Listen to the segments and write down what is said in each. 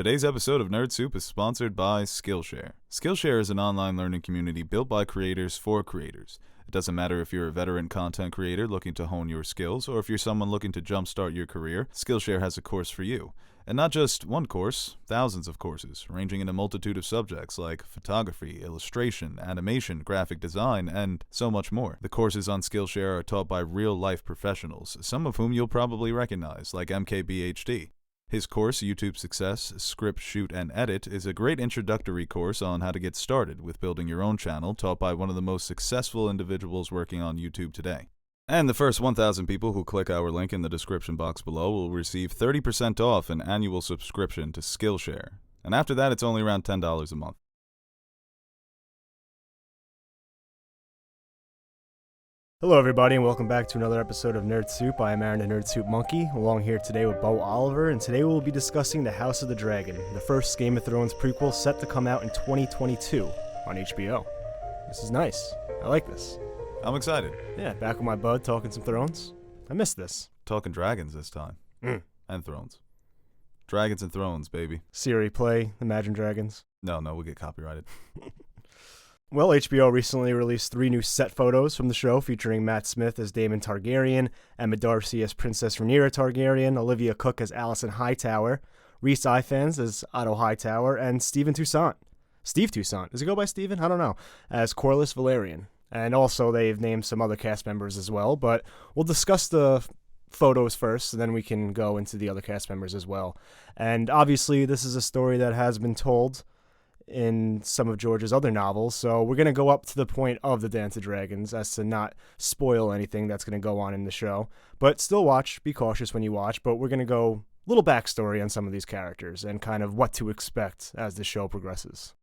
Today's episode of Nerd Soup is sponsored by Skillshare. Skillshare is an online learning community built by creators for creators. It doesn't matter if you're a veteran content creator looking to hone your skills, or if you're someone looking to jumpstart your career, Skillshare has a course for you. And not just one course, thousands of courses, ranging in a multitude of subjects like photography, illustration, animation, graphic design, and so much more. The courses on Skillshare are taught by real-life professionals, some of whom you'll probably recognize, like MKBHD. His course, YouTube Success, Script, Shoot, and Edit, is a great introductory course on how to get started with building your own channel, taught by one of the most successful individuals working on YouTube today. And the first 1,000 people who click our link in the description box below will receive 30% off an annual subscription to Skillshare. And after that, it's only around $10 a month. Hello everybody and welcome back to another episode of Nerd Soup. I am Aaron the Nerd Soup Monkey, along here today with Beau Oliver, and today we'll be discussing The House of the Dragon, the first Game of Thrones prequel set to come out in 2022 on HBO. This is nice. I like this. I'm excited. Yeah, back with my bud talking some Thrones. I missed this. Talking dragons this time. And thrones. Dragons and thrones, baby. Siri, play Imagine Dragons. No, we'll get copyrighted. Well, HBO recently released 3 new set photos from the show featuring Matt Smith as Daemon Targaryen, Emma Darcy as Princess Rhaenyra Targaryen, Olivia Cooke as Alicent Hightower, Rhys Ifans as Otto Hightower, and Steve Toussaint. Does it go by Steven? I don't know. As Corlys Velaryon. And also they've named some other cast members as well, but we'll discuss the photos first, and then we can go into the other cast members as well. And obviously this is a story that has been told in some of George's other novels, so we're going to go up to the point of the Dance of Dragons as to not spoil anything that's going to go on in the show. But still watch, be cautious when you watch, but we're going to go a little backstory on some of these characters and kind of what to expect as the show progresses.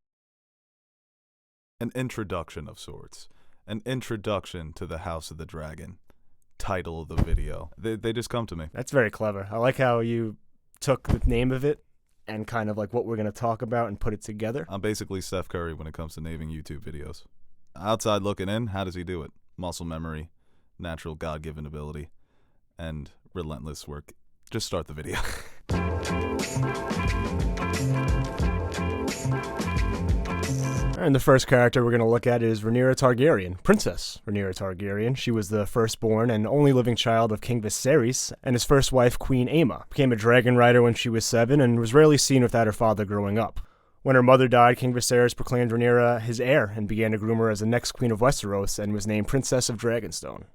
An introduction of sorts. An introduction to the House of the Dragon. Title of the video. They just come to me. That's very clever. I like how you took the name of it and kind of like what we're going to talk about and put it together. I'm basically Steph Curry when it comes to naming YouTube videos. Outside looking in, how does he do it? Muscle memory, natural God-given ability, and relentless work. Just start the video. And the first character we're going to look at is Rhaenyra Targaryen, Princess Rhaenyra Targaryen. She was the firstborn and only living child of King Viserys and his first wife, Queen Aemma. Became a dragon rider when she was 7 and was rarely seen without her father growing up. When her mother died, King Viserys proclaimed Rhaenyra his heir and began to groom her as the next queen of Westeros and was named Princess of Dragonstone.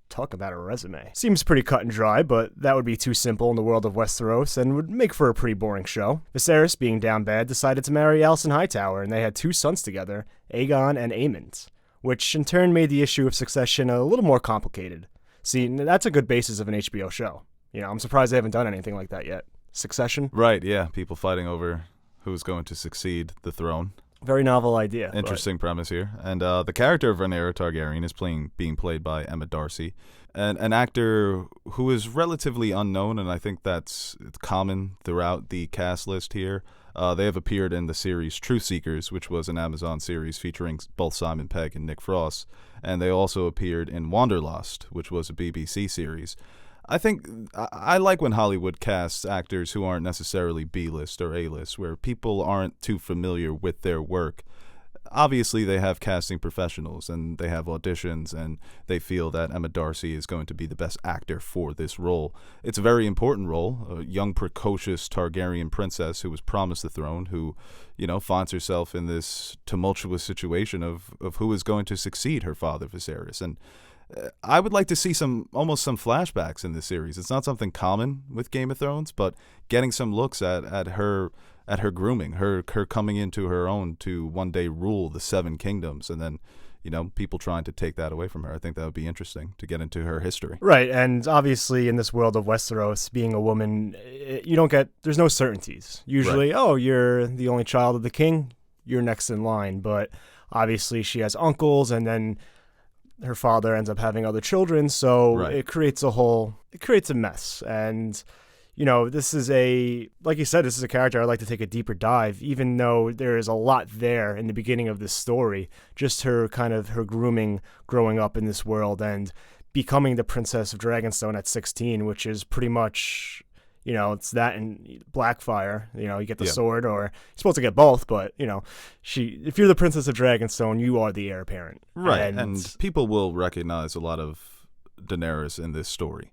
Talk about a resume. Seems pretty cut and dry, but that would be too simple in the world of Westeros and would make for a pretty boring show. Viserys, being down bad, decided to marry Alicent Hightower, and they had 2 sons together, Aegon and Aemond, which in turn made the issue of succession a little more complicated. See, that's a good basis of an HBO show. You know, I'm surprised they haven't done anything like that yet. Succession? Right, yeah. People fighting over who's going to succeed the throne. Very novel idea. Interesting premise here. And the character of Rhaenyra Targaryen is being played by Emma Darcy, an actor who is relatively unknown, and I think that's common throughout the cast list here. They have appeared in the series Truth Seekers, which was an Amazon series featuring both Simon Pegg and Nick Frost, and they also appeared in Wanderlust, which was a BBC series. I think I like when Hollywood casts actors who aren't necessarily B-list or A-list, where people aren't too familiar with their work. Obviously, they have casting professionals, and they have auditions, and they feel that Emma Darcy is going to be the best actor for this role. It's a very important role, a young, precocious Targaryen princess who was promised the throne, who, finds herself in this tumultuous situation of who is going to succeed her father, Viserys. And I would like to see almost some flashbacks in this series. It's not something common with Game of Thrones, but getting some looks at her grooming, her coming into her own to one day rule the 7 kingdoms, and then people trying to take that away from her. I think that would be interesting to get into her history. Right, and obviously in this world of Westeros, being a woman, there's no certainties. Usually, right. Oh, you're the only child of the king, you're next in line, but obviously she has uncles, and then her father ends up having other children, so right. It creates a mess. And, this is like you said, this is a character I'd like to take a deeper dive, even though there is a lot there in the beginning of this story. Just her grooming, growing up in this world, and becoming the Princess of Dragonstone at 16, which is pretty much, It's that and Blackfire. You get the Yeah. sword, or you're supposed to get both, but, if you're the Princess of Dragonstone, you are the heir apparent. Right, and people will recognize a lot of Daenerys in this story,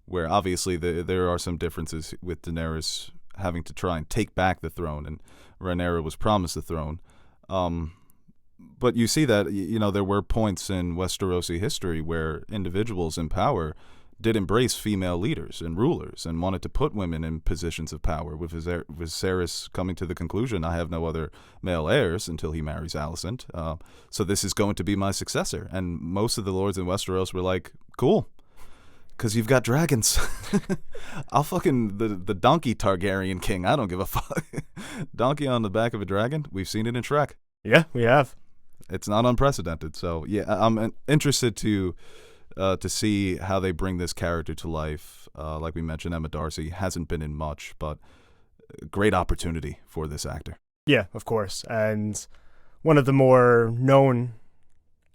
where obviously there are some differences with Daenerys having to try and take back the throne, and Rhaenyra was promised the throne. But you see that, there were points in Westerosi history where individuals in power did embrace female leaders and rulers and wanted to put women in positions of power, with Viserys coming to the conclusion, I have no other male heirs until he marries Alicent, so this is going to be my successor. And most of the lords in Westeros were like, cool, because you've got dragons. I'll fucking the donkey Targaryen king. I don't give a fuck. Donkey on the back of a dragon. We've seen it in Shrek. Yeah, we have. It's not unprecedented. So yeah, I'm interested to see how they bring this character to life. Like we mentioned, Emma Darcy hasn't been in much, but great opportunity for this actor. Yeah, of course. And one of the more known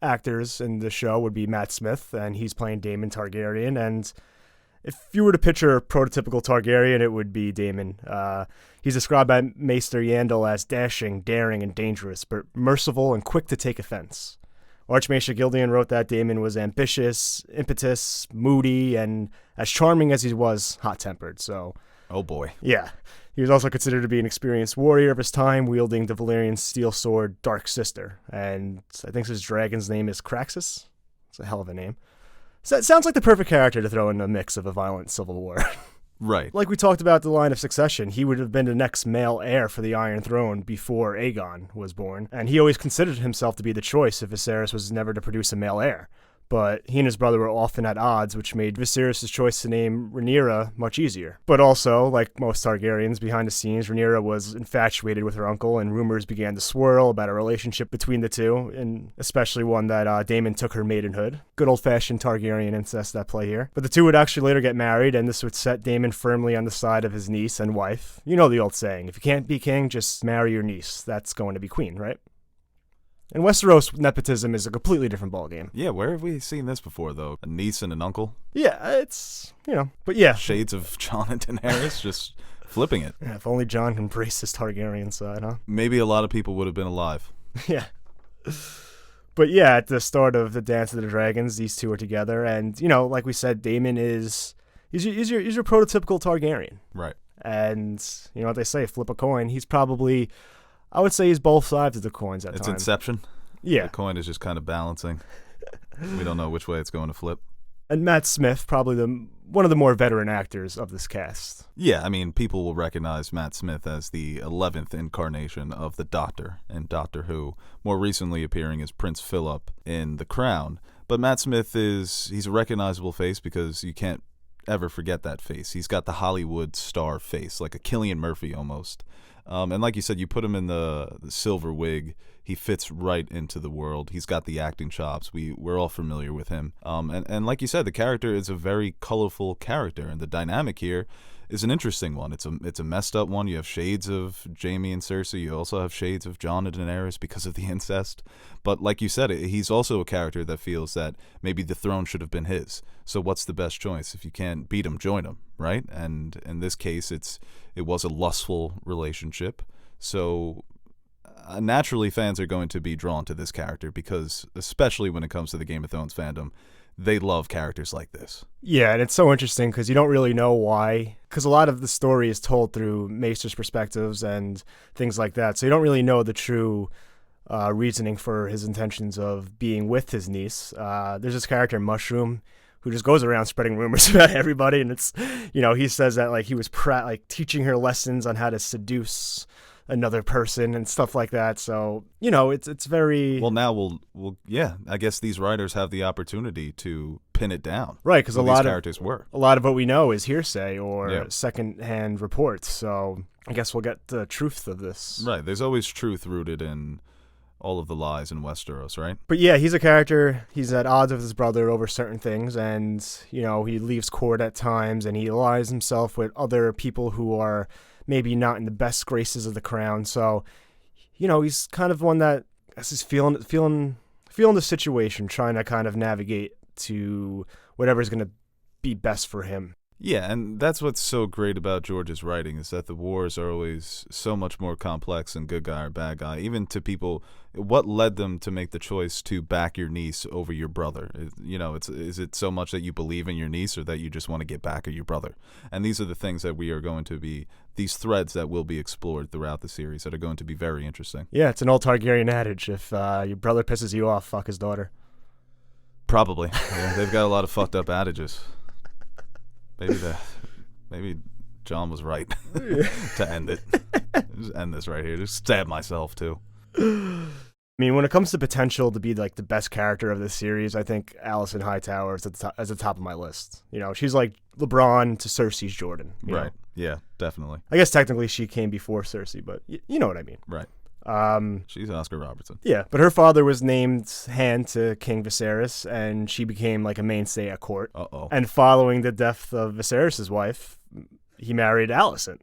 actors in the show would be Matt Smith, and he's playing Daemon Targaryen. And if you were to picture a prototypical Targaryen, it would be Daemon. He's described by Maester Yandel as dashing, daring, and dangerous, but merciful and quick to take offense. Archmaester Gildeon wrote that Daemon was ambitious, impetuous, moody, and as charming as he was hot-tempered. So, oh boy. Yeah. He was also considered to be an experienced warrior of his time, wielding the Valyrian steel sword Dark Sister. And I think his dragon's name is Craxus. It's a hell of a name. So it sounds like the perfect character to throw in the mix of a violent civil war. Right. Like we talked about the line of succession, he would have been the next male heir for the Iron Throne before Aegon was born, and he always considered himself to be the choice if Viserys was never to produce a male heir. But he and his brother were often at odds, which made Viserys' choice to name Rhaenyra much easier. But also, like most Targaryens behind the scenes, Rhaenyra was infatuated with her uncle, and rumors began to swirl about a relationship between the two, and especially one that Daemon took her maidenhood. Good old-fashioned Targaryen incest at play here. But the two would actually later get married, and this would set Daemon firmly on the side of his niece and wife. You know the old saying, if you can't be king, just marry your niece. That's going to be queen, right? In Westeros, nepotism is a completely different ballgame. Yeah, where have we seen this before, though? A niece and an uncle? Yeah, it's, but yeah. Shades of Jon and Daenerys, just flipping it. Yeah, if only Jon can brace his Targaryen side, huh? Maybe a lot of people would have been alive. Yeah. But yeah, at the start of the Dance of the Dragons, these two are together, and, like we said, Daemon he's your prototypical Targaryen. Right. And, what they say, flip a coin, he's probably... I would say he's both sides of the coins at times. It's Inception. Yeah. The coin is just kind of balancing. We don't know which way it's going to flip. And Matt Smith, probably one of the more veteran actors of this cast. Yeah, I mean, people will recognize Matt Smith as the 11th incarnation of the Doctor in Doctor Who, more recently appearing as Prince Philip in The Crown. But Matt Smith he's a recognizable face because you can't ever forget that face. He's got the Hollywood star face, like a Cillian Murphy almost. And like you said, you put him in the silver wig, he fits right into the world. He's got the acting chops. We're all familiar with him. And like you said, the character is a very colorful character, and the dynamic here is an interesting one. It's a messed up one. You have shades of Jaime and Cersei. You also have shades of Jon and Daenerys because of the incest. But like you said, he's also a character that feels that maybe the throne should have been his. So what's the best choice? If you can't beat him, join him, right? And in this case, it was a lustful relationship. So naturally, fans are going to be drawn to this character because, especially when it comes to the Game of Thrones fandom, they love characters like this. Yeah, and it's so interesting because you don't really know why. Because a lot of the story is told through Maester's perspectives and things like that. So you don't really know the true reasoning for his intentions of being with his niece. There's this character, Mushroom, who just goes around spreading rumors about everybody. And it's, he says that like he was teaching her lessons on how to seduce another person and stuff like that. So, it's very... Well, now we'll yeah, I guess these writers have the opportunity to pin it down. Right, because a lot of what we know is hearsay or secondhand reports. So I guess we'll get the truth of this. Right, there's always truth rooted in all of the lies in Westeros, right? But yeah, he's a character. He's at odds with his brother over certain things, and, he leaves court at times, and he allies himself with other people who are maybe not in the best graces of the crown. So, he's kind of one that is feeling the situation, trying to kind of navigate to whatever's going to be best for him. Yeah, and that's what's so great about George's writing is that the wars are always so much more complex than good guy or bad guy. Even to people, what led them to make the choice to back your niece over your brother? Is it so much that you believe in your niece or that you just want to get back at your brother? And these are the things that we are going to be, these threads that will be explored throughout the series that are going to be very interesting. Yeah, it's an old Targaryen adage. If your brother pisses you off, fuck his daughter. Probably. Yeah, they've got a lot of fucked up adages. Maybe John was right to end it. Just end this right here. Just stab myself too. I mean, when it comes to potential to be like the best character of this series, I think Alicent Hightower is at the top of my list. She's like LeBron to Cersei's Jordan. Right. know? Yeah, definitely. I guess technically she came before Cersei, but you know what I mean. Right. She's Oscar Robertson. Yeah, but her father was named hand to King Viserys, and she became like a mainstay at court. Uh-oh. And following the death of Viserys' wife, he married Alicent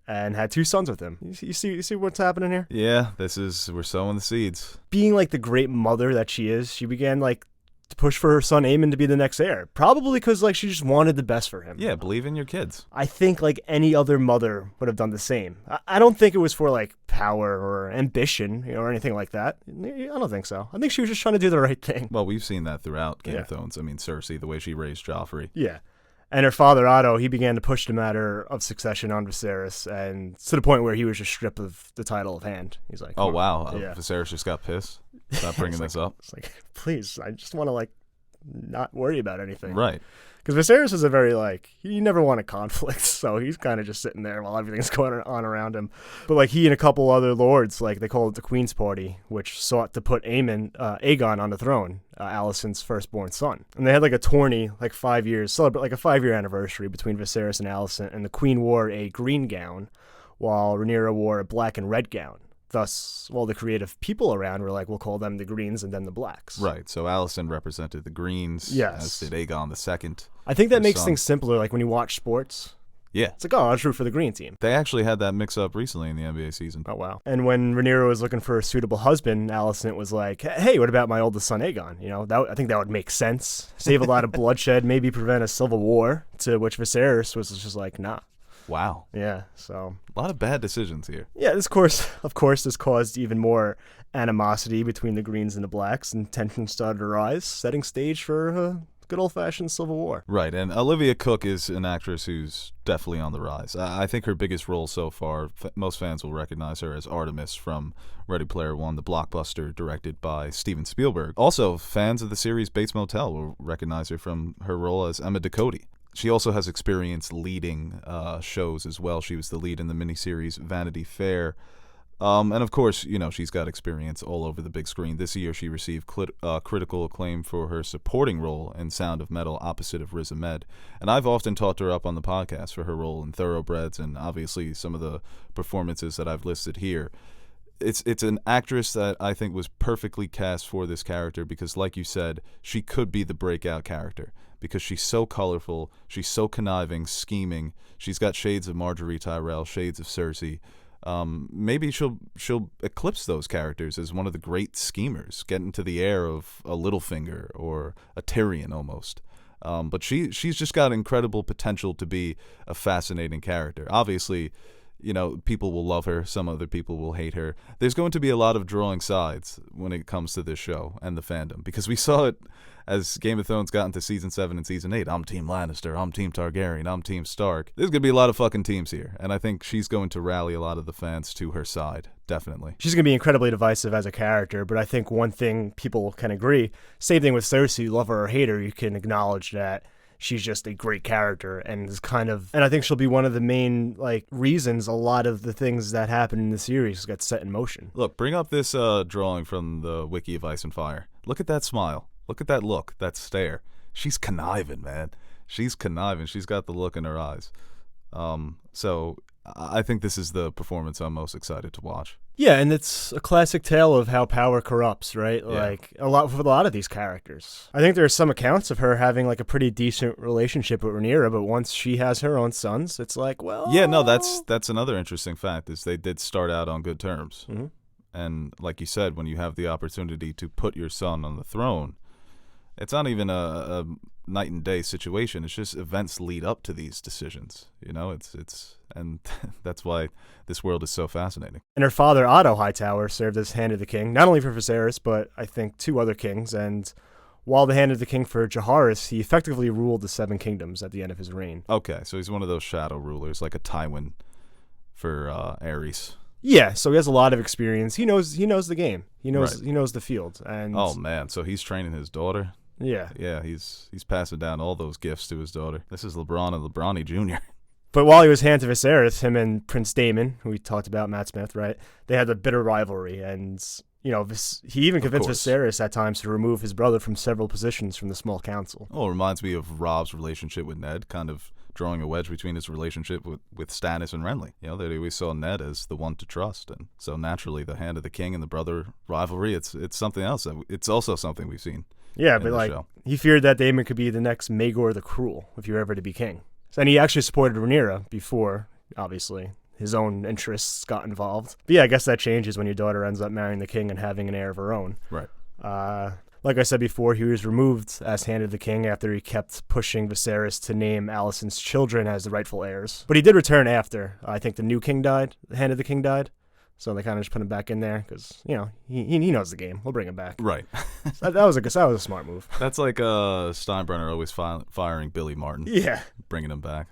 and had 2 sons with him. You see what's happening here? Yeah, we're sowing the seeds. Being like the great mother that she is, she began like to push for her son Aemon to be the next heir. Probably because like she just wanted the best for him. Yeah, believe in your kids. I think like any other mother would have done the same. I don't think it was for like power or ambition, or anything like that. I don't think so. I think she was just trying to do the right thing. Well, we've seen that throughout Game of Thrones. I mean, Cersei, the way she raised Joffrey. Yeah. And her father, Otto, he began to push the matter of succession on Viserys, and to the point where he was just stripped of the title of hand. He's like, oh, wow. Yeah. Viserys just got pissed. Stop bringing this up. It's like, please, I just want to like not worry about anything. Right. Because Viserys is a very, like, you never want a conflict, so he's kind of just sitting there while everything's going on around him. But, like, he and a couple other lords, like, they call it the Queen's Party, which sought to put Aegon on the throne, Alicent's firstborn son. And they had, like, a tourney, like, 5 years, celebrate, like, a 5-year anniversary between Viserys and Alicent, and the Queen wore a green gown, while Rhaenyra wore a black and red gown. Thus, all the creative people around were like, we'll call them the Greens and then the Blacks. Right. So Alicent represented the Greens. Yes. As did Aegon II. I think that makes things simpler, like when you watch sports. Yeah. It's like, oh, I'll just root for the green team. They actually had that mix-up recently in the NBA season. Oh, wow. And when Rhaenyra was looking for a suitable husband, Alicent was like, hey, what about my oldest son, Aegon? I think that would make sense. Save a lot of bloodshed, maybe prevent a civil war, to which Viserys was just like, nah. Wow. Yeah, so. A lot of bad decisions here. Yeah, this caused even more animosity between the Greens and the Blacks, and tension started to rise, setting stage for a good old-fashioned civil war. Right, and Olivia Cooke is an actress who's definitely on the rise. I think her biggest role so far, most fans will recognize her as Artemis from Ready Player One, the blockbuster directed by Steven Spielberg. Also, fans of the series Bates Motel will recognize her from her role as Emma Ducote. She also has experience leading shows as well. She was the lead in the miniseries Vanity Fair. And of course, she's got experience all over the big screen. This year she received critical acclaim for her supporting role in Sound of Metal opposite of Riz Ahmed. And I've often talked her up on the podcast for her role in Thoroughbreds and obviously some of the performances that I've listed here. It's an actress that I think was perfectly cast for this character because, like you said, she could be the breakout character because she's so colorful, she's so conniving, scheming. She's got shades of Marjorie Tyrell, shades of Cersei. Maybe she'll eclipse those characters as one of the great schemers, get into the air of a Littlefinger or a Tyrion almost. But she's just got incredible potential to be a fascinating character. Obviously, people will love her. Some other people will hate her. There's going to be a lot of drawing sides when it comes to this show and the fandom because we saw it as Game of Thrones got into Season 7 and Season 8. I'm Team Lannister. I'm Team Targaryen. I'm Team Stark. There's going to be a lot of fucking teams here, and I think she's going to rally a lot of the fans to her side, definitely. She's going to be incredibly divisive as a character, but I think one thing people can agree, same thing with Cersei, love her or hate her, you can acknowledge that she's just a great character and I think she'll be one of the main reasons a lot of the things that happen in the series got set in motion. Look, bring up this drawing from the Wiki of Ice and Fire. Look at that smile. Look at that look, that stare. She's conniving, man. She's conniving. She's got the look in her eyes. So I think this is the performance I'm most excited to watch. Yeah, and it's a classic tale of how power corrupts, right? Yeah. A lot of these characters. I think there's some accounts of her having a pretty decent relationship with Rhaenyra, but once she has her own sons, it's Yeah, no, that's another interesting fact is they did start out on good terms. Mm-hmm. And like you said, when you have the opportunity to put your son on the throne, it's not even a night and day situation. It's just events lead up to these decisions. And that's why this world is so fascinating. And her father, Otto Hightower, served as Hand of the King, not only for Viserys, but I think 2 other kings. And while the Hand of the King for Jaehaerys, he effectively ruled the 7 kingdoms at the end of his reign. Okay, so he's one of those shadow rulers, like a Tywin for Aerys. Yeah, so he has a lot of experience. He knows the game. He knows the field. And oh man, so he's training his daughter. Yeah. Yeah, he's passing down all those gifts to his daughter. This is LeBron and LeBronny Jr. But while he was Hand to Viserys, him and Prince Daemon, who we talked about, Matt Smith, right? They had a bitter rivalry, and he even convinced Viserys at times to remove his brother from several positions from the small council. Oh, it reminds me of Robb's relationship with Ned, kind of drawing a wedge between his relationship with Stannis and Renly. They always saw Ned as the one to trust, and so naturally the Hand of the King and the brother rivalry, it's something else. It's also something we've seen. Yeah, but he feared that Daemon could be the next Maegor the Cruel if he were ever to be king. And he actually supported Rhaenyra before, obviously, his own interests got involved. But yeah, I guess that changes when your daughter ends up marrying the king and having an heir of her own. Right. Like I said before, he was removed as Hand of the King after he kept pushing Viserys to name Alicent's children as the rightful heirs. But he did return after. I think the new king died, the Hand of the King died. So they kind of just put him back in there because, he knows the game. We'll bring him back. Right. that was a smart move. That's like Steinbrenner always firing Billy Martin. Yeah. Bringing him back.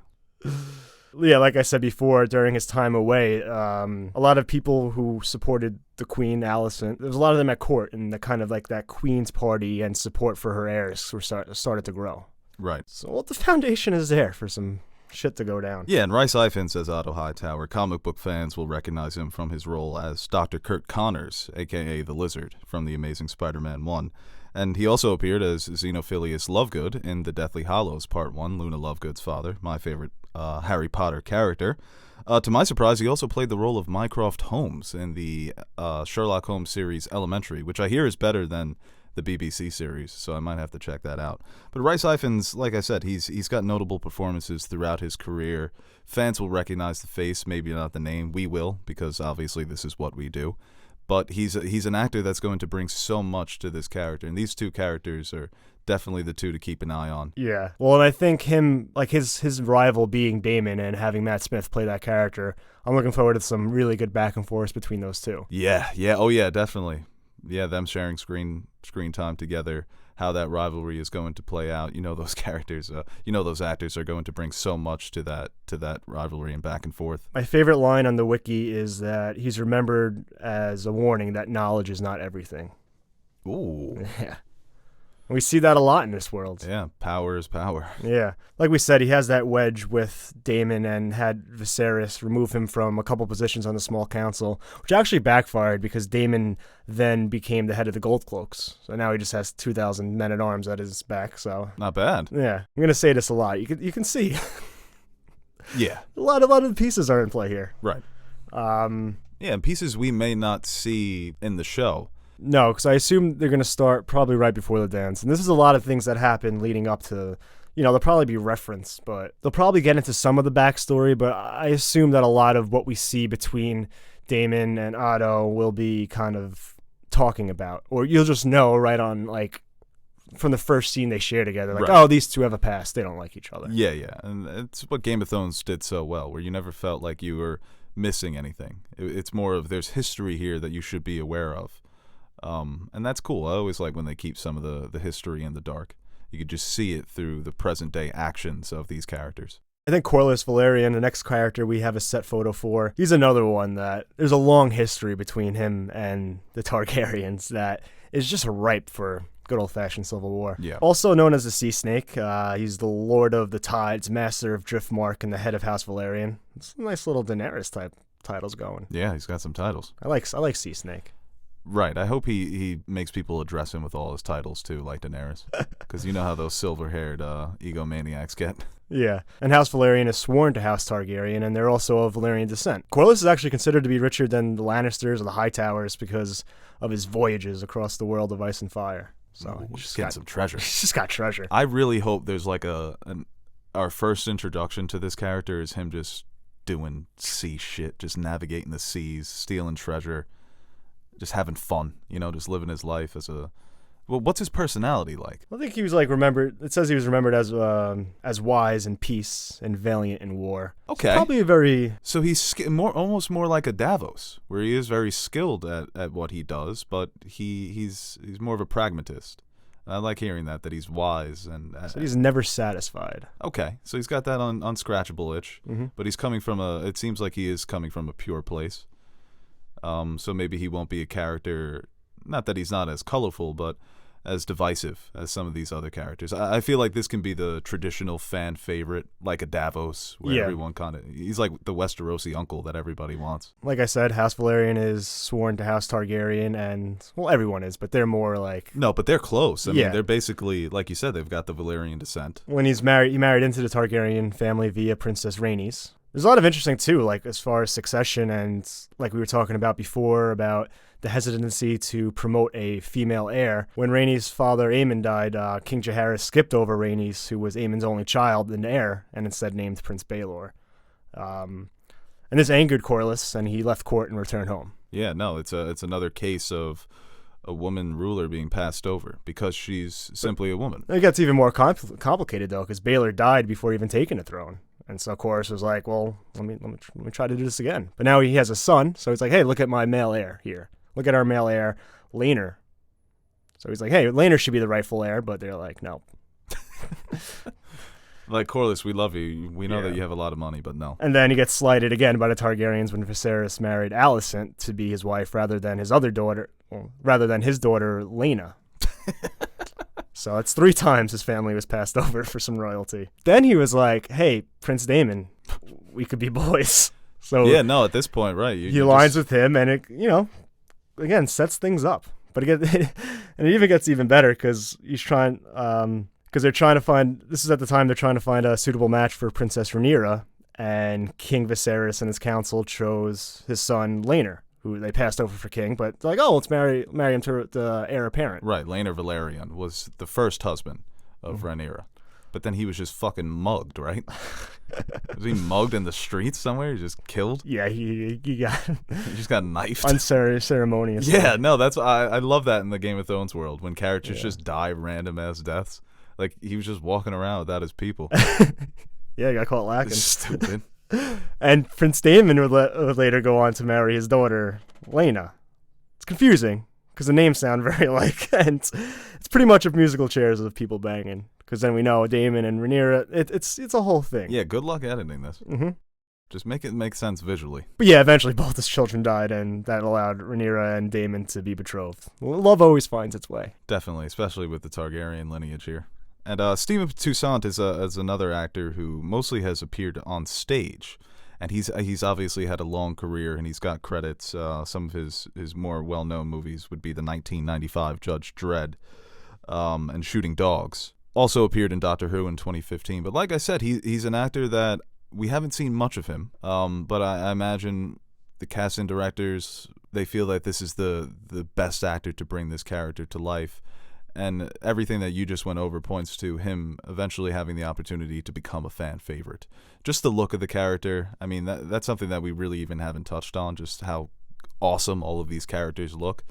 Yeah, like I said before, during his time away, a lot of people who supported the Queen, Alicent, there was a lot of them at court, and the kind of like that Queen's party and support for her heirs were started to grow. Right. So the foundation is there for some shit to go down. Yeah, and Rhys Ifans as Otto Hightower. Comic book fans will recognize him from his role as Dr. Kurt Connors, a.k.a. the Lizard, from The Amazing Spider-Man 1. And he also appeared as Xenophilius Lovegood in The Deathly Hallows Part 1, Luna Lovegood's father, my favorite Harry Potter character. To my surprise, he also played the role of Mycroft Holmes in the Sherlock Holmes series Elementary, which I hear is better than the BBC series, so I might have to check that out. But Rhys Ifans, like I said, he's got notable performances throughout his career. Fans will recognize the face, maybe not the name. We will, because obviously this is what we do. But he's an actor that's going to bring so much to this character, and these 2 characters are definitely the 2 to keep an eye on. Yeah. Well, and I think him, like his rival being Daemon and having Matt Smith play that character, I'm looking forward to some really good back and forth between those 2. Yeah. Oh yeah, definitely. Yeah, them sharing screen time together, how that rivalry is going to play out. Those characters, those actors are going to bring so much to that rivalry and back and forth. My favorite line on the wiki is that he's remembered as a warning that knowledge is not everything. Ooh. Yeah. We see that a lot in this world. Yeah, power is power. Yeah. Like we said, he has that wedge with Daemon and had Viserys remove him from a couple positions on the small council, which actually backfired because Daemon then became the head of the Gold Cloaks. So now he just has 2,000 men-at-arms at his back, so... Not bad. Yeah. I'm going to say this a lot. You can see. Yeah. A lot of the pieces are in play here. Right. Yeah, and pieces we may not see in the show. No, because I assume they're going to start probably right before the dance. And this is a lot of things that happen leading up to, they'll probably be referenced, but they'll probably get into some of the backstory. But I assume that a lot of what we see between Daemon and Otto will be kind of talking about, or you'll just know right on, like, from the first scene they share together, like, right. Oh, these 2 have a past. They don't like each other. Yeah. And it's what Game of Thrones did so well, where you never felt like you were missing anything. It's more of there's history here that you should be aware of. And that's cool. I always like when they keep some of the history in the dark. You could just see it through the present day actions of these characters. I think Corlys Velaryon, the next character we have a set photo for, he's another one that there's a long history between him and the Targaryens that is just ripe for good old-fashioned civil war. Yeah. Also known as the Sea Snake, he's the Lord of the Tides, Master of Driftmark, and the head of House Velaryon. It's a nice little Daenerys type titles going. Yeah, he's got some titles. I like Sea Snake. Right. I hope he makes people address him with all his titles, too, like Daenerys. Because you know how those silver-haired egomaniacs get. Yeah. And House Velaryon is sworn to House Targaryen, and they're also of Valyrian descent. Corlys is actually considered to be richer than the Lannisters or the Hightowers because of his voyages across the world of ice and fire. So he's just getting some treasure. He's just got treasure. I really hope there's like our first introduction to this character is him just doing sea shit, just navigating the seas, stealing treasure. Just having fun, just living his life as a Well, what's his personality like? I think he was like remembered. It says he was remembered as wise in peace and valiant in war. Okay. So probably a very. So he's almost more like a Davos, where he is very skilled at what he does, but he's more of a pragmatist. I like hearing that he's wise and. So he's never satisfied. Okay, so he's got that unscratchable itch, but he's coming from it seems like he is coming from a pure place. So maybe he won't be a character, not that he's not as colorful, but as divisive as some of these other characters. I feel like this can be the traditional fan favorite, like a Davos, where everyone he's like the Westerosi uncle that everybody wants. Like I said, House Velaryon is sworn to House Targaryen, and, well, everyone is, but they're more like... No, but they're close. I mean, they're basically, like you said, they've got the Valyrian descent. When he married into the Targaryen family via Princess Rhaenys. There's a lot of interesting, too, like, as far as succession and, like we were talking about before, about the hesitancy to promote a female heir. When Rhaenys' father, Aemon, died, King Jaehaerys skipped over Rhaenys, who was Aemon's only child and heir, and instead named Prince Baelor. And this angered Corlys, and he left court and returned home. Yeah, no, it's another case of a woman ruler being passed over because she's simply a woman. It gets even more complicated, though, because Baelor died before even taking the throne. And so Corlys was like, well, let me try to do this again. But now he has a son, so he's like, hey, look at my male heir here. Look at our male heir, Rhaenyra. So he's like, hey, Rhaenyra should be the rightful heir, but they're like, no. Like, Corlys, we love you. We know that you have a lot of money, but no. And then he gets slighted again by the Targaryens when Viserys married Alicent to be his wife rather than his daughter, Laena. So it's 3 times his family was passed over for some royalty. Then he was like, hey, Prince Daemon, we could be boys. So yeah, no, at this point, right. He aligns with him, and it, again, sets things up. But again, and it even gets even better because he's trying, because they're trying to find, this is at the time they're trying to find a suitable match for Princess Rhaenyra, and King Viserys and his council chose his son, Rhaenyra, who they passed over for king, but like, oh, let's marry him to the heir apparent. Right, Rhaenyra Velaryon was the first husband of Rhaenyra. But then he was just fucking mugged, right? Was he mugged in the streets somewhere? He just killed? Yeah, he got... He just got knifed? Unceremoniously. Yeah, no, that's... I love that in the Game of Thrones world, when characters just die random-ass deaths. Like, he was just walking around without his people. Yeah, he got caught lacking. Stupid. And Prince Daemon would later go on to marry his daughter, Laena. It's confusing, because the names sound very alike, and it's pretty much of musical chairs of people banging. Because then we know Daemon and Rhaenyra, it's a whole thing. Yeah, good luck editing this. Mm-hmm. Just make it make sense visually. But yeah, eventually both his children died, and that allowed Rhaenyra and Daemon to be betrothed. Love always finds its way. Definitely, especially with the Targaryen lineage here. And Stephen Toussaint is another actor who mostly has appeared on stage. And he's obviously had a long career, and he's got credits. Some of his more well-known movies would be the 1995 Judge Dredd and Shooting Dogs. Also appeared in Doctor Who in 2015. But like I said, he's an actor that we haven't seen much of him. But I imagine the casting directors, they feel that this is the best actor to bring this character to life. And everything that you just went over points to him eventually having the opportunity to become a fan favorite. Just the look of the character. I mean, that's something that we really even haven't touched on, just how awesome all of these characters look.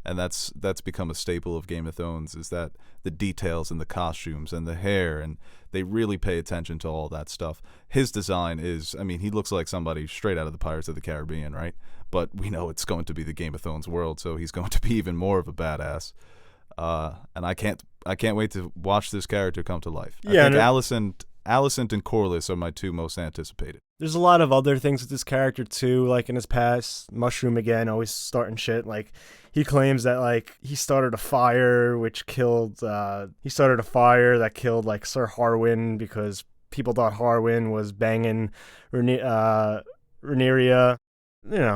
And that's become a staple of Game of Thrones, is that the details and the costumes and the hair, and they really pay attention to all that stuff. His design is, I mean, he looks like somebody straight out of the Pirates of the Caribbean, right? But we know it's going to be the Game of Thrones world, so he's going to be even more of a badass. And I can't wait to watch this character come to life. Yeah, I think Alicent and Corlys are my 2 most anticipated. There's a lot of other things with this character too, like in his past, Mushroom again, always starting shit. Like, he claims that like he started a fire that killed like Sir Harwin because people thought Harwin was banging Rhaenyra.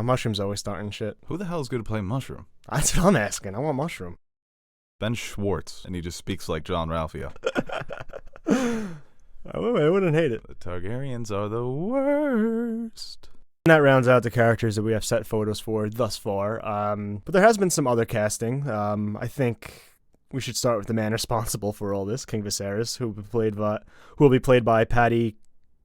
Mushroom's always starting shit. Who the hell is going to play Mushroom? That's what I'm asking. I want Mushroom. Ben Schwartz, and he just speaks like John Ralphio. I wouldn't hate it. The Targaryens are the worst. And that rounds out the characters that we have set photos for thus far. But there has been some other casting. I think we should start with the man responsible for all this, King Viserys, who will be played by Paddy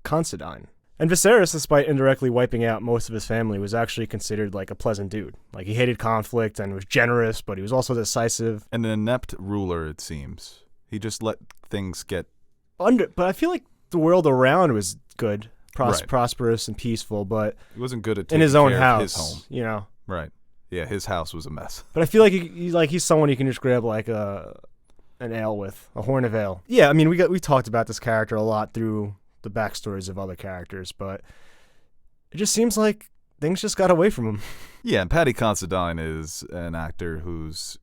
Considine. And Viserys, despite indirectly wiping out most of his family, was actually considered like a pleasant dude. Like he hated conflict and was generous, but he was also decisive. And an inept ruler, it seems. He just let things get... But I feel like the world around was good, Right. prosperous and peaceful, but He wasn't good at in taking his own care house, of his home. you know. Right. Yeah, his house was a mess. But I feel like he's someone you can just grab like an ale with, a horn of ale. Yeah, I mean we talked about this character a lot through the backstories of other characters, but it just seems like things just got away from him. Yeah, and Paddy Considine is an actor who's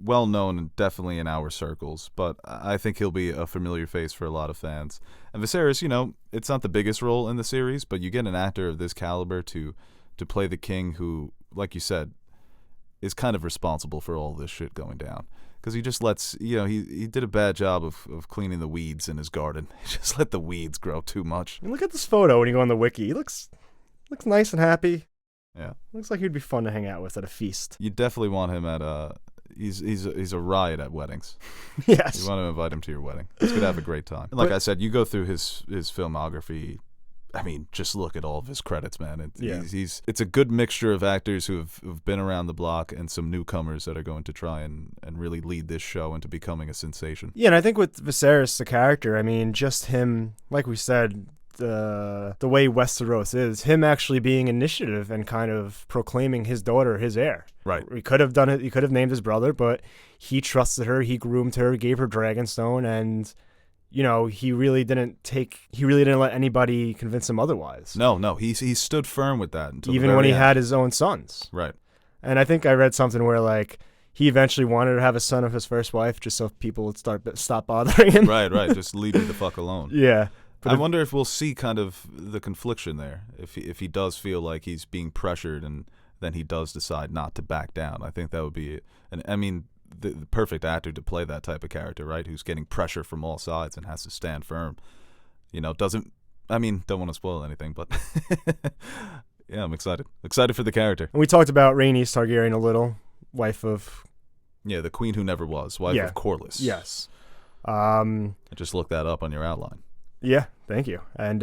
well known and definitely in our circles, but I think he'll be a familiar face for a lot of fans. And Viserys, it's not the biggest role in the series, but you get an actor of this caliber to play the king who, like you said, is kind of responsible for all this shit going down. Because he just lets, he did a bad job of cleaning the weeds in his garden. He just let the weeds grow too much. And look at this photo when you go on the wiki. He looks nice and happy. Yeah. Looks like he'd be fun to hang out with at a feast. You definitely want him at he's a riot at weddings. Yes. You want to invite him to your wedding. He's going to have a great time. Like I said, you go through his filmography. I mean, just look at all of his credits, man. It's a good mixture of actors who've been around the block and some newcomers that are going to try and really lead this show into becoming a sensation. Yeah, and I think with Viserys, the character, I mean, just him, like we said, the way Westeros is, him actually being initiative and kind of proclaiming his daughter his heir. Right. He could have done it. He could have named his brother, but he trusted her. He groomed her, gave her Dragonstone, and he really didn't let anybody convince him otherwise. No, he stood firm with that until even when he had his own sons. Right. And I think I read something where like he eventually wanted to have a son of his first wife just so people would stop bothering him. Right. Just leave me the fuck alone. Yeah. I wonder if we'll see kind of the confliction there. If he does feel like he's being pressured and then he does decide not to back down. I think that would be the perfect actor to play that type of character, right? Who's getting pressure from all sides and has to stand firm. Don't want to spoil anything, but yeah, I'm excited. Excited for the character. And we talked about Rhaenys Targaryen a little, wife of... Yeah, the queen who never was, wife of Corlys. Yes. I just looked that up on your outline. Yeah, thank you. And,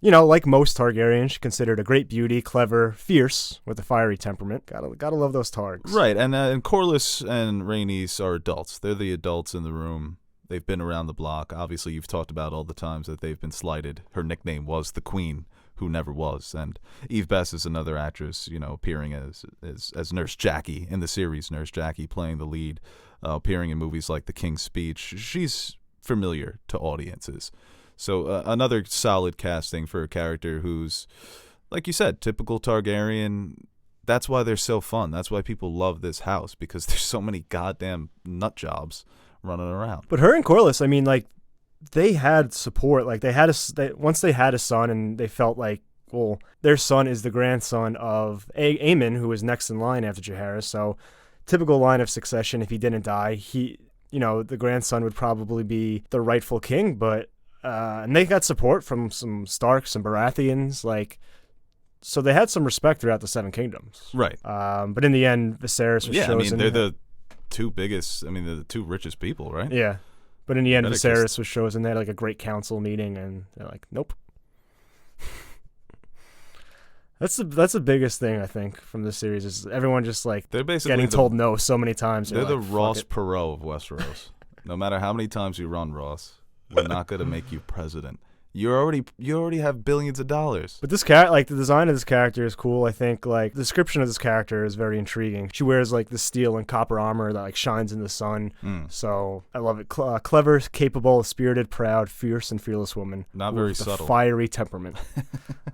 like most Targaryens, she's considered a great beauty, clever, fierce, with a fiery temperament. Gotta love those Targs. Right, and Corlys and Rhaenys are adults. They're the adults in the room. They've been around the block. Obviously, you've talked about all the times that they've been slighted. Her nickname was the Queen Who Never Was. And Eve Bess is another actress, appearing as Nurse Jackie in the series. Nurse Jackie playing the lead, appearing in movies like The King's Speech. She's familiar to audiences. So another solid casting for a character who's, like you said, typical Targaryen. That's why they're so fun. That's why people love this house, because there's so many goddamn nut jobs running around. But her and Corlys, I mean, like, they had support. Like, once they had a son, and they felt like, well, their son is the grandson of Aemon, who was next in line after Jaehaerys. So, typical line of succession. If he didn't die, the grandson would probably be the rightful king. But and they got support from some Starks and Baratheons, so they had some respect throughout the Seven Kingdoms. Right. But in the end, Viserys was chosen. Yeah, I mean, they're the two biggest, they're the two richest people, right? Yeah. But in the end, Viserys was chosen. They had a great council meeting, and they're like, nope. That's the biggest thing, I think, from this series, is everyone just they're basically getting told no so many times. They're the Ross Perot of Westeros. No matter how many times you run, Ross, we're not going to make you president. You already have billions of dollars. But this the design of this character is cool. I think the description of this character is very intriguing. She wears the steel and copper armor that shines in the sun. So I love it. Clever, capable, spirited, proud, fierce, and fearless woman. Not very subtle. Fiery temperament.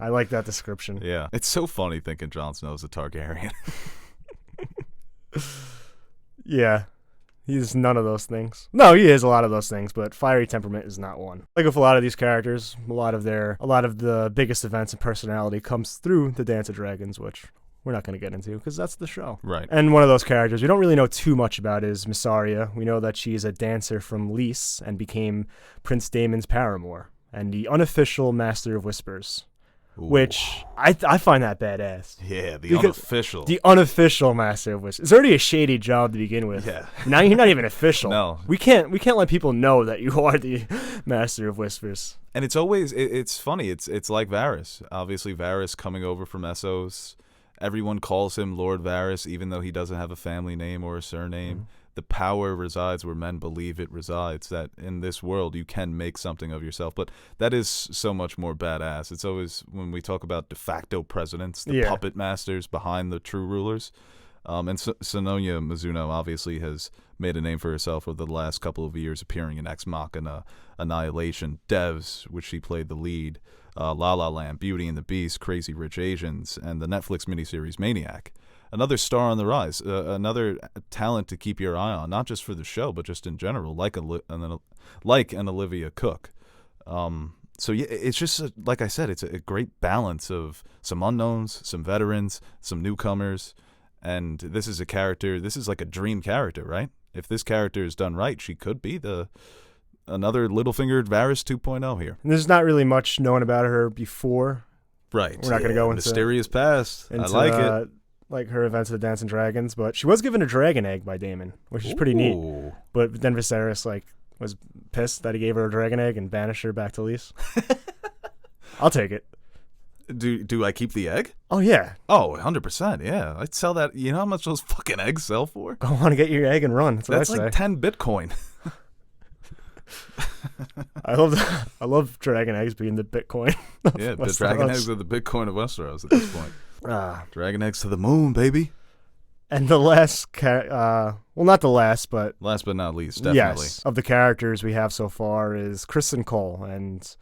I like that description. Yeah, it's so funny thinking Jon Snow's a Targaryen. Yeah. He's none of those things. No, he is a lot of those things, but fiery temperament is not one. Like with a lot of these characters, a lot of the biggest events and personality comes through the Dance of Dragons, which we're not going to get into because that's the show. Right. And one of those characters we don't really know too much about is Mysaria. We know that she is a dancer from Rhys and became Prince Daemon's paramour and the unofficial Master of Whispers. which I find that badass. Yeah, the unofficial Master of Whispers. It's already a shady job to begin with. Yeah. Now you're not even official. No. We can't let people know that you are the Master of Whispers. And it's always it's funny. It's like Varys. Obviously, Varys coming over from Essos. Everyone calls him Lord Varys, even though he doesn't have a family name or a surname. Mm. The power resides where men believe it resides, that in this world you can make something of yourself. But that is so much more badass. It's always, when we talk about de facto presidents, the puppet masters behind the true rulers. And Sonoya Mizuno obviously has made a name for herself over the last couple of years, appearing in Ex Machina, Annihilation, Devs, which she played the lead, La La Land, Beauty and the Beast, Crazy Rich Asians, and the Netflix miniseries Maniac. Another star on the rise, another talent to keep your eye on, not just for the show, but just in general, like an Olivia Cooke. So yeah, it's just, like I said, it's a great balance of some unknowns, some veterans, some newcomers, and this is like a dream character, right? If this character is done right, she could be another Littlefingered Varys 2.0 here. And there's not really much known about her before. Right. We're not going to go into mysterious past. I like it. Like her events of the Dancing Dragons, but she was given a dragon egg by Daemon, which is pretty neat. But then Viserys was pissed that he gave her a dragon egg and banished her back to Rhys. I'll take it. Do I keep the egg? Oh yeah. Oh, 100%. Yeah, I'd sell that. You know how much those fucking eggs sell for? Go on and get your egg and run. That's like 10 Bitcoin. I love dragon eggs being the Bitcoin. Yeah, the dragon eggs are the Bitcoin of Westeros at this point. Dragon eggs to the moon, baby. And the last, not the last, but last but not least, definitely. Yes, of the characters we have so far is Cristin Cole, and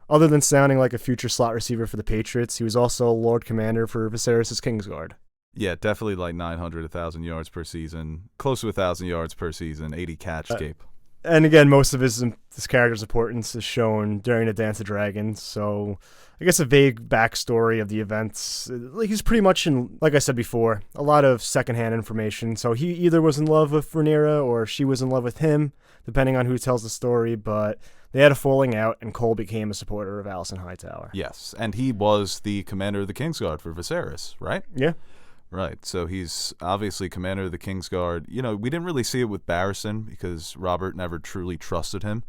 other than sounding like a future slot receiver for the Patriots, he was also Lord Commander for Viserys' Kingsguard. Yeah, definitely like 900, 1,000 yards per season, close to 1,000 yards per season, 80 catch scape. And again, most of his character's importance is shown during the Dance of Dragons, so I guess a vague backstory of the events. He's pretty much in, like I said before, a lot of secondhand information. So he either was in love with Rhaenyra or she was in love with him, depending on who tells the story. But they had a falling out, and Cole became a supporter of Alicent Hightower. Yes, and he was the commander of the Kingsguard for Viserys, right? Yeah. Right, so he's obviously commander of the Kingsguard. You know, we didn't really see it with Barristan because Robert never truly trusted him.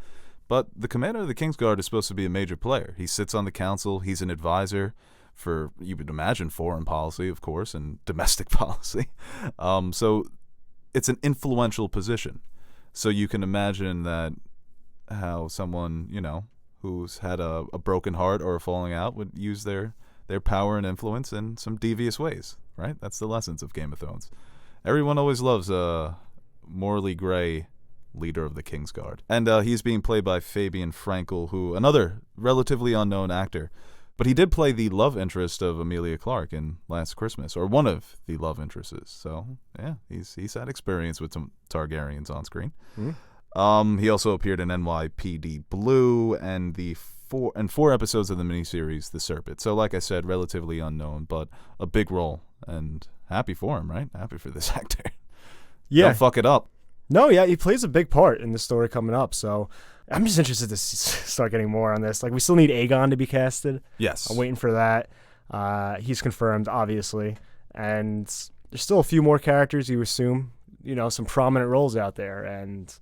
But the commander of the Kingsguard is supposed to be a major player. He sits on the council. He's an advisor for, you would imagine, foreign policy, of course, and domestic policy. So it's an influential position. So you can imagine that how someone, you know, who's had a broken heart or a falling out would use their power and influence in some devious ways, right? That's the lessons of Game of Thrones. Everyone always loves a morally gray leader of the Kingsguard. And he's being played by Fabien Frankel, who, another relatively unknown actor, but he did play the love interest of Emilia Clarke in Last Christmas, or one of the love interests. So, yeah, he's had experience with some Targaryens on screen. Mm-hmm. He also appeared in NYPD Blue and four episodes of the miniseries The Serpent. So, like I said, relatively unknown, but a big role. And happy for him, right? Happy for this actor. Yeah. Don't fuck it up. No, yeah, he plays a big part in the story coming up. So I'm just interested to start getting more on this. Like, we still need Aegon to be casted. Yes. I'm waiting for that. He's confirmed, obviously. And there's still a few more characters, you assume, you know, some prominent roles out there. And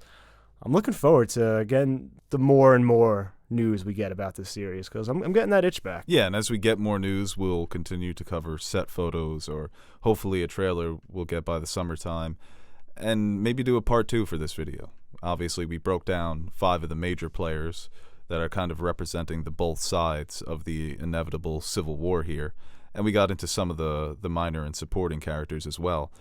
I'm looking forward to getting the more and more news we get about this series, because I'm getting that itch back. Yeah, and as we get more news, we'll continue to cover set photos, or hopefully a trailer we'll get by the summertime, and maybe do a part 2 for this video. Obviously, we broke down 5 of the major players that are kind of representing the both sides of the inevitable civil war here, and we got into some of the minor and supporting characters as well.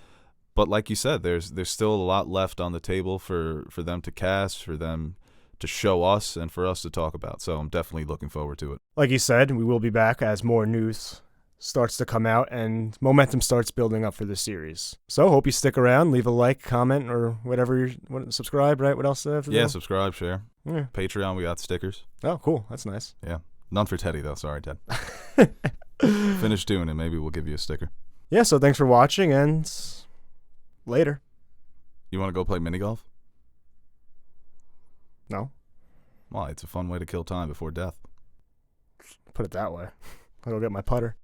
But like you said, there's still a lot left on the table for them to cast, for them to show us, and for us to talk about. So I'm definitely looking forward to it. Like you said, we will be back as more news starts to come out and momentum starts building up for this series. So hope you stick around, leave a like, comment, or whatever. Subscribe, right? What else do I have to do? Yeah, subscribe, share. Yeah. Patreon, we got stickers. Oh, cool. That's nice. Yeah. None for Teddy, though. Sorry, Ted. Finish doing it. Maybe we'll give you a sticker. Yeah, so thanks for watching, and later. You want to go play mini golf? No. Well, it's a fun way to kill time before death. Put it that way. I'll go get my putter.